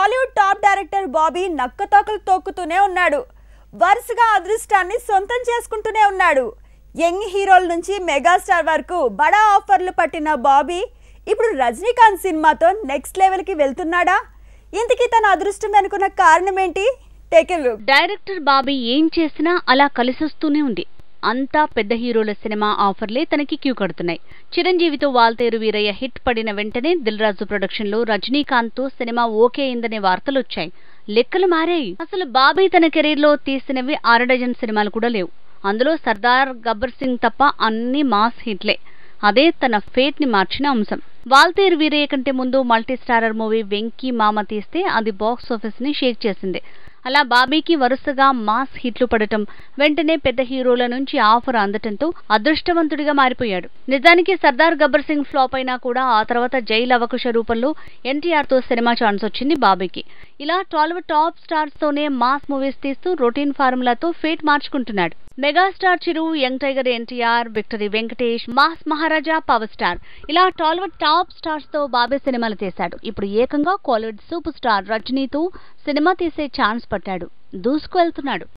Tollywood top director Bobby నక్కతోకలు తొక్కుతూనే ఉన్నాడు. వరుసగా అదృష్టాన్ని సొంతం చేసుకుంటూనే ఉన్నాడు. యంగ్ హీరోల నుంచి మెగాస్టార్ వరకు బడా ఆఫర్లు పట్టిన బాబీ ఇప్పుడు రజనీకాంత్ సినిమాతో నెక్స్ట్ లెవెల్ కి వెళ్తున్నాడా? ఇంతకీ తన అదృష్టం అనుకున్న కారణం ఏంటి? Take a look. Director Bobby ఏం చేసినా అలా కలిసొస్తూనే ఉంది. అంతా పెద్ద హీరోల సినిమా ఆఫర్లే తనకి క్యూ కడుతున్నాయి. చిరంజీవితో వాల్తేరు వీరయ్య హిట్ పడిన వెంటనే దిల్ రాజు ప్రొడక్షన్ లో రజనీకాంత్ తో సినిమా ఓకే అయిందనే వార్తలు వచ్చాయి. లెక్కలు మారాయి. అసలు బాబీ తన కెరీర్ లో తీసినవి 6 డజన్ సినిమాలు కూడా లేవు. అందులో సర్దార్ గబ్బర్ సింగ్ తప్ప అన్ని మాస్ హిట్లే. అదే తన ఫేట్ ని మార్చిన అంశం. వాల్తేరు వీరయ్య కంటే ముందు మల్టీ స్టారర్ మూవీ వెంకీ మామ తీస్తే అది బాక్స్ ఆఫీస్ ని షేక్ చేసింది. అలా బాబీకి వరుసగా మాస్ హిట్లు పడటం, వెంటనే పెద్ద హీరోల నుంచి ఆఫర్ అందటంతో అదృష్టవంతుడిగా మారిపోయాడు. నిజానికి సర్దార్ గబ్బర్ సింగ్ ఫ్లాప్ అయినా కూడా ఆ తర్వాత జై లవకుశ రూపంలో ఎన్టీఆర్ తో సినిమా ఛాన్స్ వచ్చింది బాబీకి. ఇలా టాలీవుడ్ టాప్ స్టార్స్ తోనే మాస్ మూవీస్ తీస్తూ రొటీన్ ఫార్ములాతో ఫేట్ మార్చుకుంటున్నాడు. Megastar Chiru, young tiger NTR, victory Venkatesh, mass Maharaja power star ఇలా టాలీవుడ్ టాప్ స్టార్స్ తో బాబీ సినిమాలు చేశాడు. ఇప్పుడు ఏకంగా కోలీవుడ్ సూపర్ స్టార్ రజనీతో సినిమా తీసే ఛాన్స్ పట్టాడు. దూసుకు వెళ్తున్నాడు.